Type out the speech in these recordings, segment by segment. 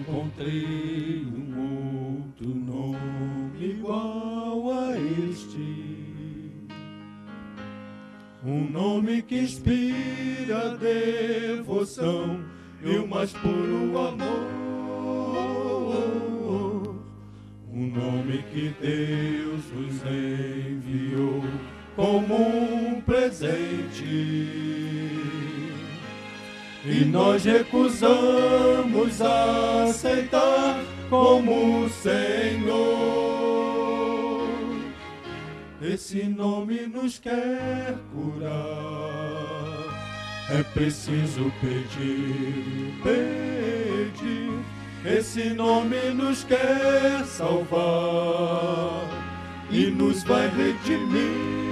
encontrei um outro nome igual a este, um nome que inspira devoção e o mais puro amor, um nome que Deus nos enviou como um presente, e nós recusamos aceitar como Senhor. Esse nome nos quer curar, é preciso pedir, pedir. Esse nome nos quer salvar e nos vai redimir.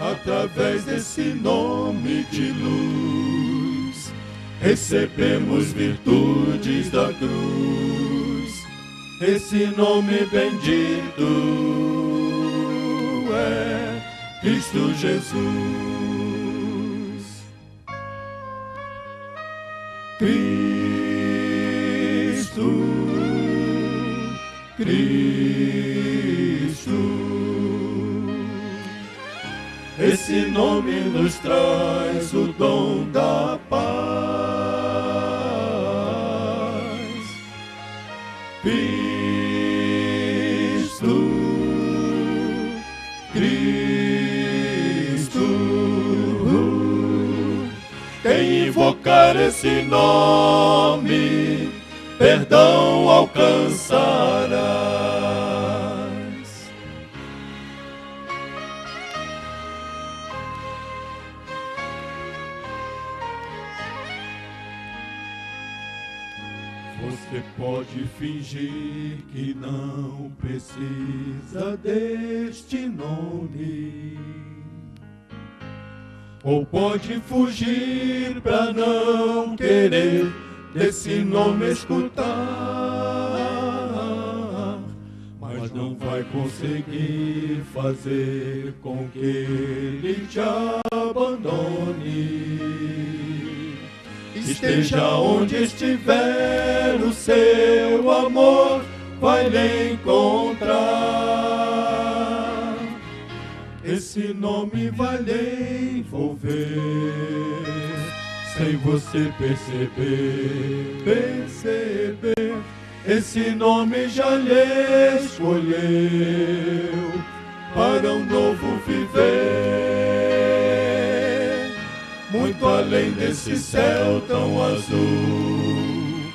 Através desse nome de luz, recebemos virtudes da cruz. Esse nome bendito é Cristo Jesus. Cristo, Cristo. Esse nome nos traz o dom da paz. Cristo, Cristo. Quem invocar esse nome, perdão alcançará. Você pode fingir que não precisa deste nome, ou pode fugir pra não querer desse nome escutar, mas não vai conseguir fazer com que ele te abandone. Esteja onde estiver, o seu amor vai lhe encontrar. Esse nome vai lhe envolver, sem você perceber, perceber. Esse nome já lhe escolheu para um novo viver, muito além desse céu tão azul,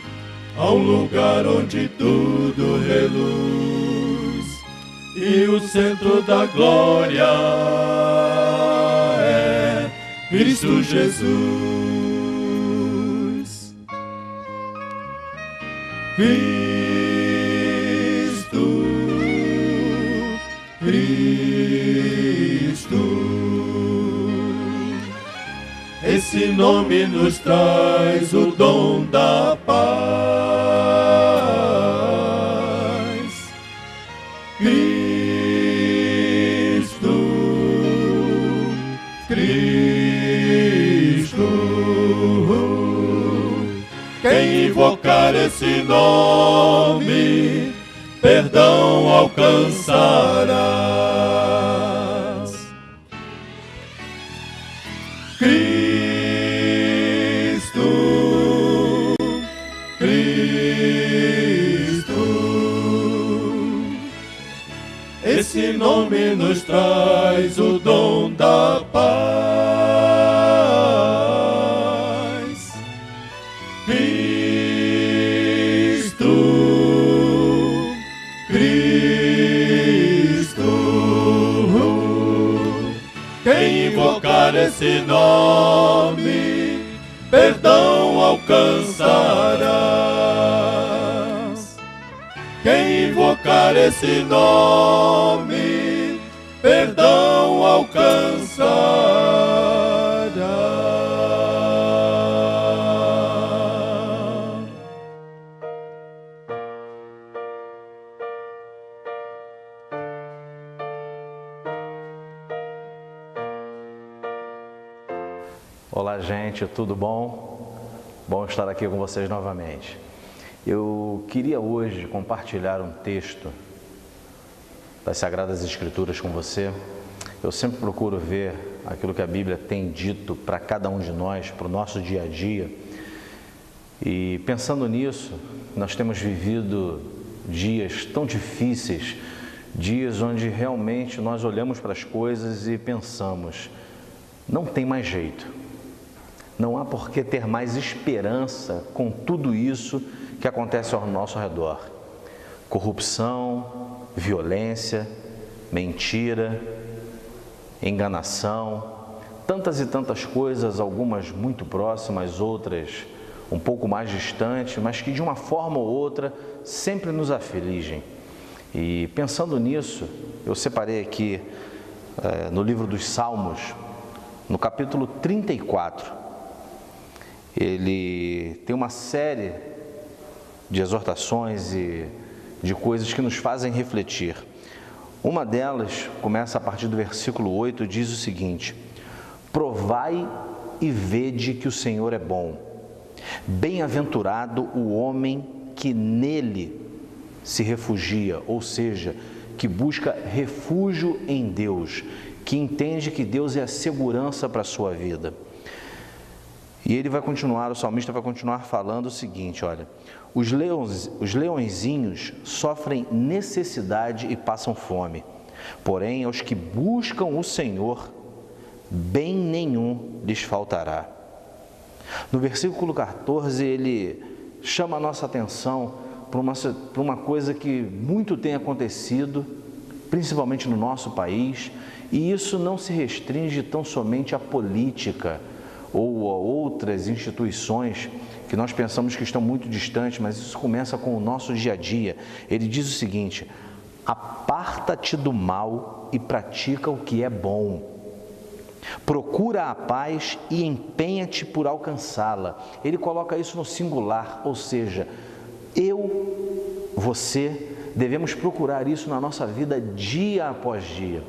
há um lugar onde tudo reluz, e o centro da glória é Cristo Jesus. Cristo, Cristo. Esse nome nos traz o dom da paz. Cristo, Cristo. Quem invocar esse nome, perdão alcançarás. Cristo, Cristo. Esse nome nos traz o dom da paz. Cristo, Cristo. Quem invocar esse nome, perdão alcançarás. Quem invocar esse nome, perdão alcançarás. Olá, gente, tudo bom? Bom estar aqui com vocês novamente. Eu queria hoje compartilhar um texto das Sagradas Escrituras com você. Eu sempre procuro ver aquilo que a Bíblia tem dito para cada um de nós, para o nosso dia a dia. E pensando nisso, nós temos vivido dias tão difíceis, dias onde realmente nós olhamos para as coisas e pensamos, não tem mais jeito, não há por que ter mais esperança com tudo isso que acontece ao nosso redor. Corrupção, violência, mentira, enganação, tantas e tantas coisas, algumas muito próximas, outras um pouco mais distantes, mas que de uma forma ou outra sempre nos afligem. E pensando nisso, eu separei aqui no livro dos Salmos, no capítulo 34, ele tem uma série de exortações e de coisas que nos fazem refletir. Uma delas começa a partir do versículo 8, diz o seguinte: provai e vede que o Senhor é bom. Bem-aventurado o homem que nele se refugia, ou seja, que busca refúgio em Deus, que entende que Deus é a segurança para a sua vida. E ele vai continuar, o salmista vai continuar falando o seguinte, olha: os leõezinhos sofrem necessidade e passam fome, porém aos que buscam o Senhor, bem nenhum lhes faltará. No versículo 14, ele chama a nossa atenção para uma coisa que muito tem acontecido, principalmente no nosso país, e isso não se restringe tão somente à política ou a outras instituições que nós pensamos que estão muito distantes, mas isso começa com o nosso dia a dia. Ele diz o seguinte: aparta-te do mal e pratica o que é bom. Procura a paz e empenha-te por alcançá-la. Ele coloca isso no singular, ou seja, você, devemos procurar isso na nossa vida dia após dia.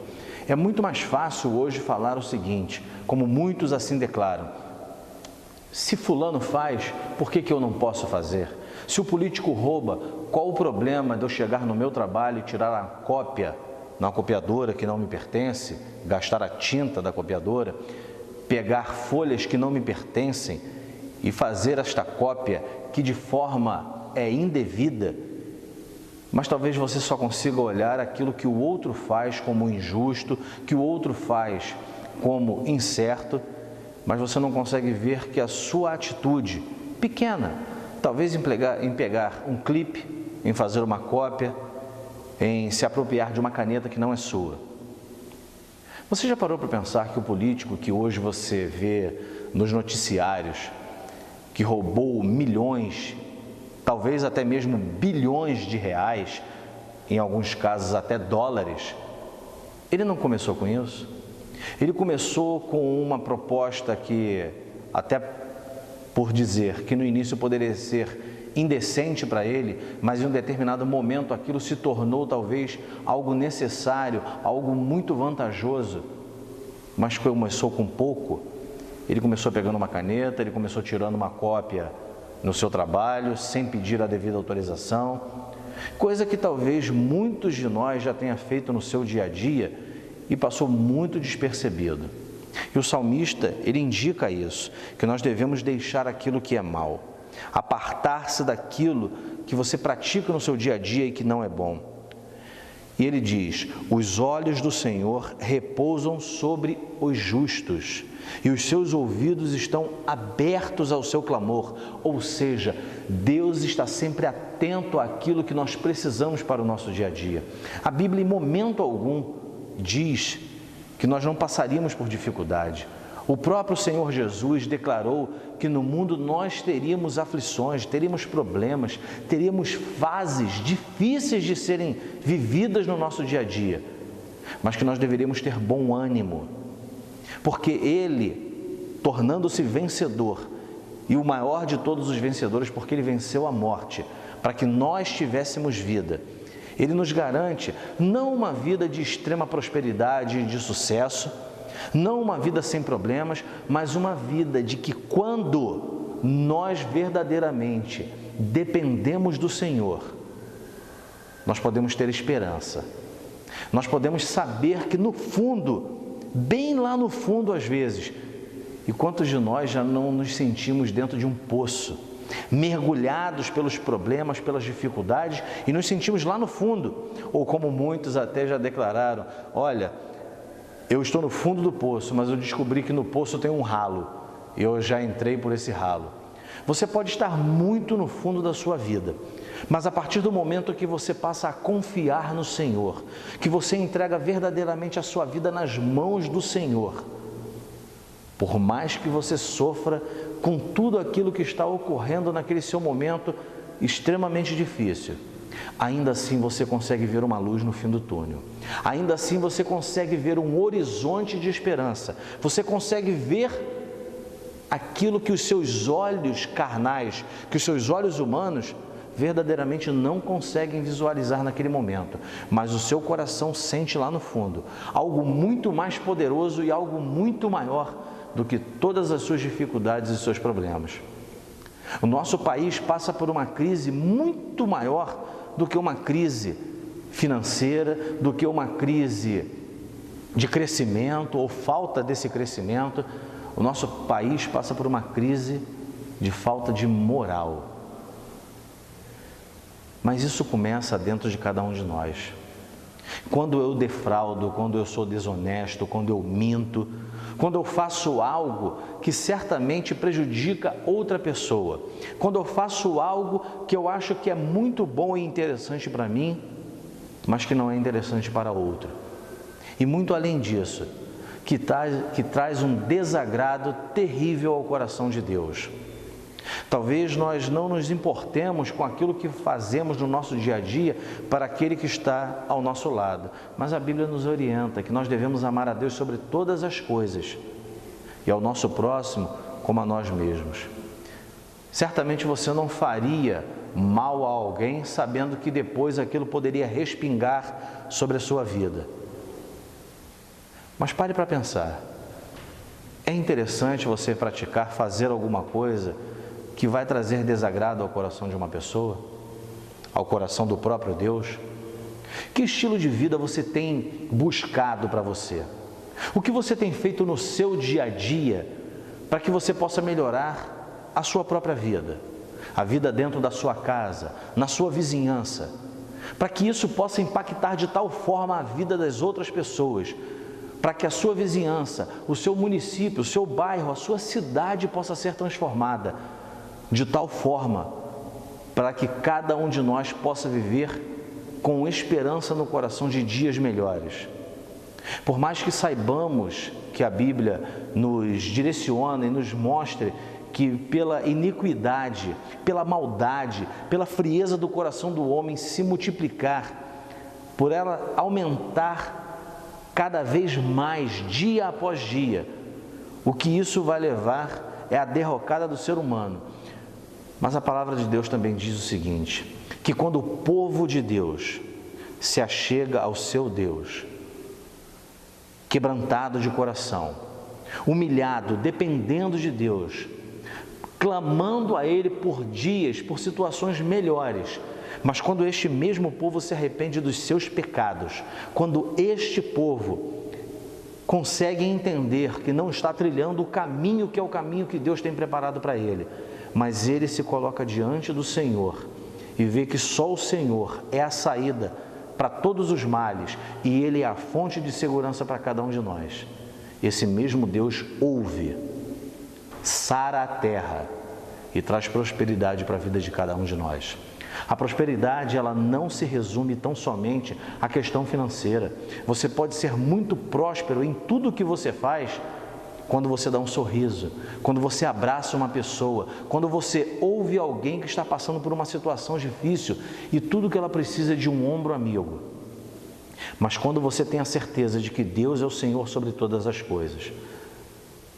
É muito mais fácil hoje falar o seguinte, como muitos assim declaram: se fulano faz, por que eu não posso fazer? Se o político rouba, qual o problema de eu chegar no meu trabalho e tirar a cópia na copiadora que não me pertence, gastar a tinta da copiadora, pegar folhas que não me pertencem e fazer esta cópia que de forma indevida, mas talvez você só consiga olhar aquilo que o outro faz como injusto, que o outro faz como incerto, mas você não consegue ver que a sua atitude pequena, talvez em pegar um clipe, em fazer uma cópia, em se apropriar de uma caneta que não é sua. Você já parou para pensar que o político que hoje você vê nos noticiários, que roubou milhões, talvez até mesmo bilhões de reais, em alguns casos até dólares, ele não começou com isso? Ele começou com uma proposta que, até por dizer que no início poderia ser indecente para ele, mas em um determinado momento aquilo se tornou talvez algo necessário, algo muito vantajoso, mas começou com pouco. Ele começou pegando uma caneta, ele começou tirando uma cópia no seu trabalho, sem pedir a devida autorização, coisa que talvez muitos de nós já tenham feito no seu dia a dia e passou muito despercebido. E o salmista, ele indica isso, que nós devemos deixar aquilo que é mal, apartar-se daquilo que você pratica no seu dia a dia e que não é bom. E ele diz: os olhos do Senhor repousam sobre os justos e os seus ouvidos estão abertos ao seu clamor. Ou seja, Deus está sempre atento àquilo que nós precisamos para o nosso dia a dia. A Bíblia em momento algum diz que nós não passaríamos por dificuldade. O próprio Senhor Jesus declarou que no mundo nós teríamos aflições, teríamos problemas, teríamos fases difíceis de serem vividas no nosso dia a dia, mas que nós deveríamos ter bom ânimo, porque Ele, tornando-se vencedor, e o maior de todos os vencedores, porque Ele venceu a morte, para que nós tivéssemos vida, Ele nos garante não uma vida de extrema prosperidade e de sucesso, não uma vida sem problemas, mas uma vida de que quando nós verdadeiramente dependemos do Senhor, nós podemos ter esperança. Nós podemos saber que no fundo, bem lá no fundo às vezes, e quantos de nós já não nos sentimos dentro de um poço, mergulhados pelos problemas, pelas dificuldades, e nos sentimos lá no fundo, ou como muitos até já declararam, olha, eu estou no fundo do poço, mas eu descobri que no poço tem um ralo, e eu já entrei por esse ralo. Você pode estar muito no fundo da sua vida, mas a partir do momento que você passa a confiar no Senhor, que você entrega verdadeiramente a sua vida nas mãos do Senhor, por mais que você sofra com tudo aquilo que está ocorrendo naquele seu momento extremamente difícil, ainda assim você consegue ver uma luz no fim do túnel. Ainda assim você consegue ver um horizonte de esperança. Você consegue ver aquilo que os seus olhos carnais, que os seus olhos humanos verdadeiramente não conseguem visualizar naquele momento, mas o seu coração sente lá no fundo algo muito mais poderoso e algo muito maior do que todas as suas dificuldades e seus problemas. O nosso país passa por uma crise muito maior do que uma crise financeira, do que uma crise de crescimento ou falta desse crescimento. O nosso país passa por uma crise de falta de moral. Mas isso começa dentro de cada um de nós. Quando eu defraudo, quando eu sou desonesto, quando eu minto, quando eu faço algo que certamente prejudica outra pessoa, quando eu faço algo que eu acho que é muito bom e interessante para mim, mas que não é interessante para outro. E muito além disso, que traz um desagrado terrível ao coração de Deus. Talvez nós não nos importemos com aquilo que fazemos no nosso dia a dia para aquele que está ao nosso lado, mas a Bíblia nos orienta que nós devemos amar a Deus sobre todas as coisas e ao nosso próximo como a nós mesmos. Certamente você não faria mal a alguém sabendo que depois aquilo poderia respingar sobre a sua vida. Mas pare para pensar, é interessante você praticar, fazer alguma coisa que vai trazer desagrado ao coração de uma pessoa, ao coração do próprio Deus? Que estilo de vida você tem buscado para você? O que você tem feito no seu dia a dia para que você possa melhorar a sua própria vida, a vida dentro da sua casa, na sua vizinhança, para que isso possa impactar de tal forma a vida das outras pessoas, para que a sua vizinhança, o seu município, o seu bairro, a sua cidade possa ser transformada de tal forma para que cada um de nós possa viver com esperança no coração de dias melhores. Por mais que saibamos que a Bíblia nos direciona e nos mostre que pela iniquidade, pela maldade, pela frieza do coração do homem se multiplicar, por ela aumentar cada vez mais, dia após dia, o que isso vai levar é a derrocada do ser humano. Mas a palavra de Deus também diz o seguinte, que quando o povo de Deus se achega ao seu Deus, quebrantado de coração, humilhado, dependendo de Deus, clamando a Ele por dias, por situações melhores, mas quando este mesmo povo se arrepende dos seus pecados, quando este povo consegue entender que não está trilhando o caminho que é o caminho que Deus tem preparado para ele, mas ele se coloca diante do Senhor e vê que só o Senhor é a saída para todos os males e Ele é a fonte de segurança para cada um de nós. Esse mesmo Deus ouve, sara a terra e traz prosperidade para a vida de cada um de nós. A prosperidade, ela não se resume tão somente à questão financeira. Você pode ser muito próspero em tudo o que você faz, quando você dá um sorriso, quando você abraça uma pessoa, quando você ouve alguém que está passando por uma situação difícil e tudo que ela precisa é de um ombro amigo. Mas quando você tem a certeza de que Deus é o Senhor sobre todas as coisas,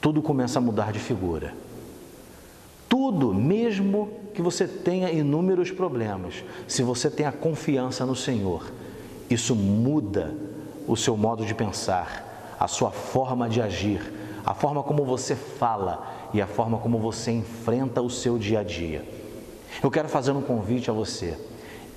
tudo começa a mudar de figura. Tudo, mesmo que você tenha inúmeros problemas, se você tem a confiança no Senhor, isso muda o seu modo de pensar, a sua forma de agir, a forma como você fala, e a forma como você enfrenta o seu dia a dia. Eu quero fazer um convite a você.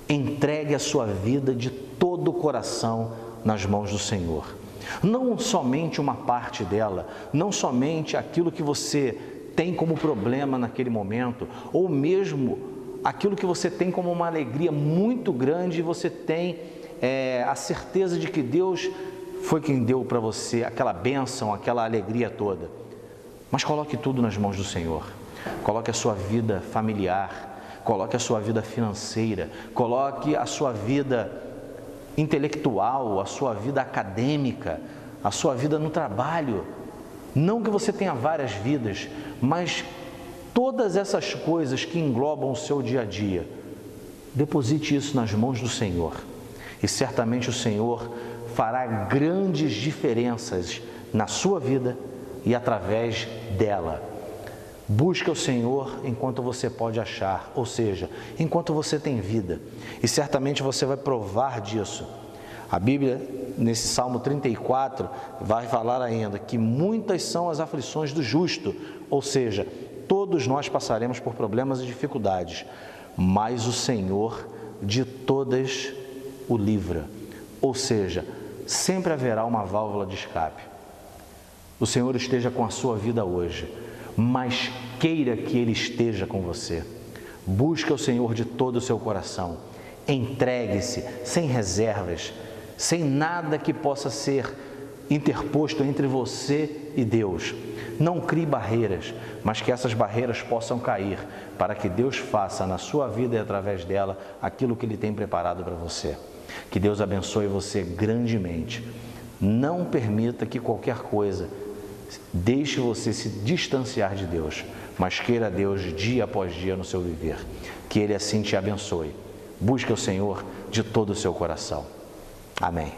Entregue a sua vida de todo o coração nas mãos do Senhor. Não somente uma parte dela, não somente aquilo que você tem como problema naquele momento, ou mesmo aquilo que você tem como uma alegria muito grande e você tem a certeza de que Deus foi quem deu para você aquela bênção, aquela alegria toda. Mas coloque tudo nas mãos do Senhor. Coloque a sua vida familiar, coloque a sua vida financeira, coloque a sua vida intelectual, a sua vida acadêmica, a sua vida no trabalho. Não que você tenha várias vidas, mas todas essas coisas que englobam o seu dia a dia, deposite isso nas mãos do Senhor. E certamente o Senhor fará grandes diferenças na sua vida e através dela. Busque o Senhor enquanto você pode achar, ou seja, enquanto você tem vida. E certamente você vai provar disso. A Bíblia, nesse Salmo 34, vai falar ainda que muitas são as aflições do justo, ou seja, todos nós passaremos por problemas e dificuldades, mas o Senhor de todas o livra, ou seja, sempre haverá uma válvula de escape. O Senhor esteja com a sua vida hoje, mas queira que Ele esteja com você. Busque o Senhor de todo o seu coração, entregue-se sem reservas, sem nada que possa ser interposto entre você e Deus. Não crie barreiras, mas que essas barreiras possam cair, para que Deus faça na sua vida e através dela aquilo que Ele tem preparado para você. Que Deus abençoe você grandemente. Não permita que qualquer coisa deixe você se distanciar de Deus, mas queira Deus dia após dia no seu viver. Que Ele assim te abençoe. Busque o Senhor de todo o seu coração. Amém.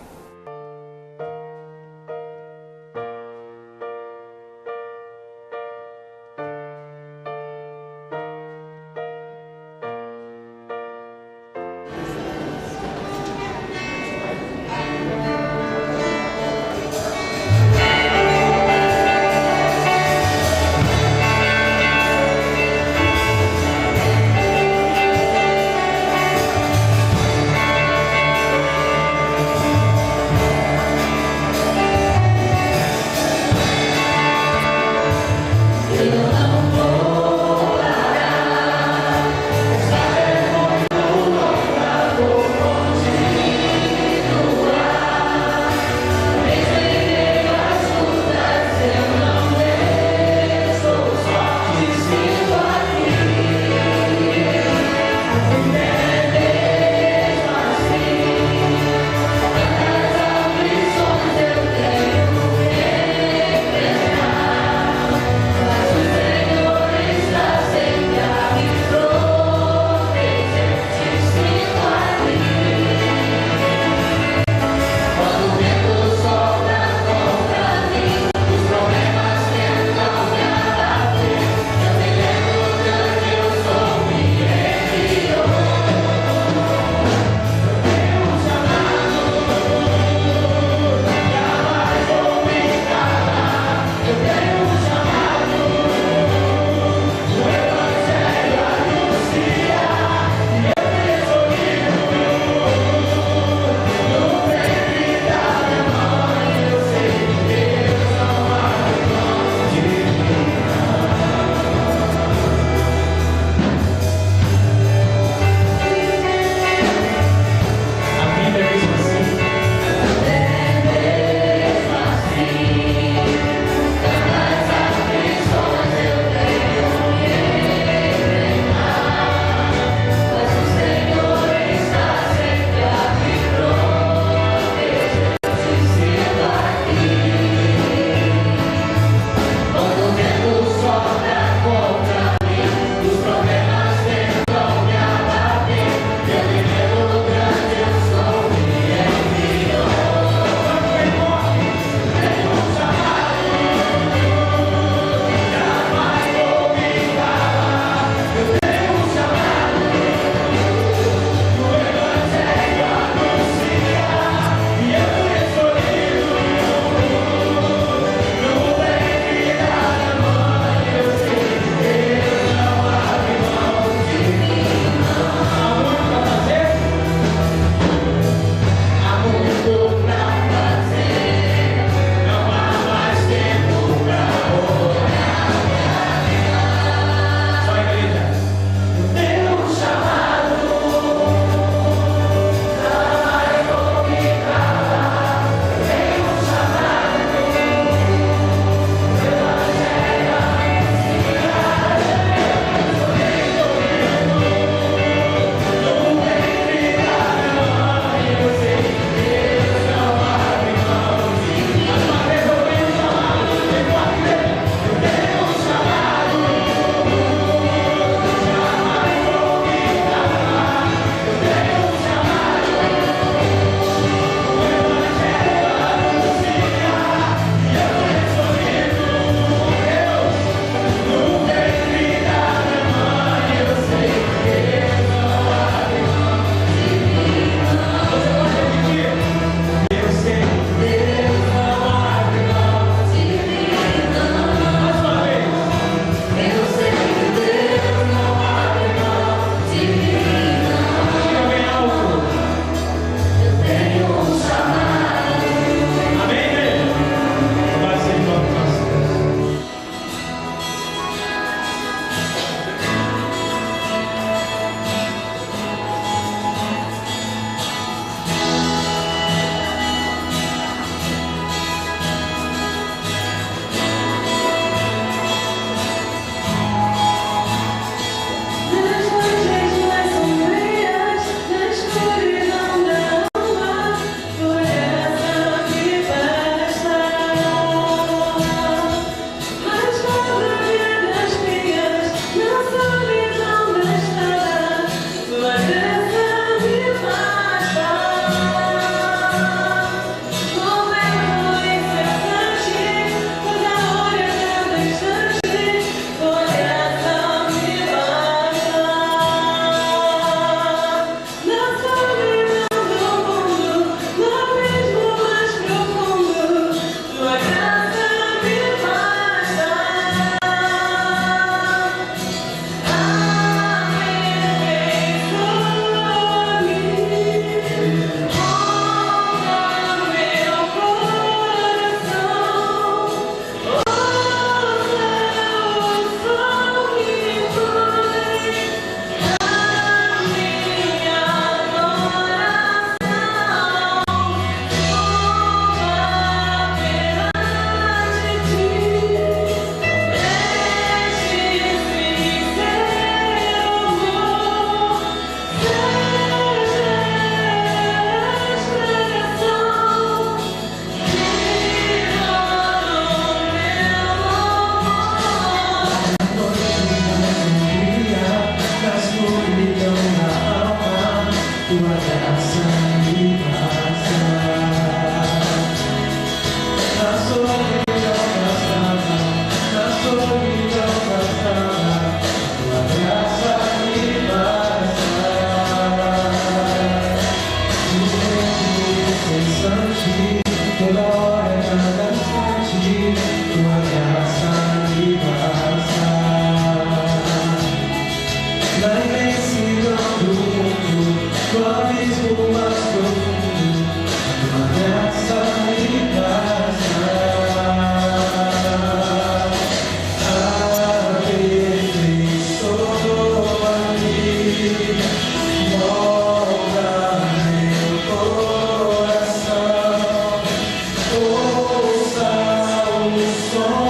só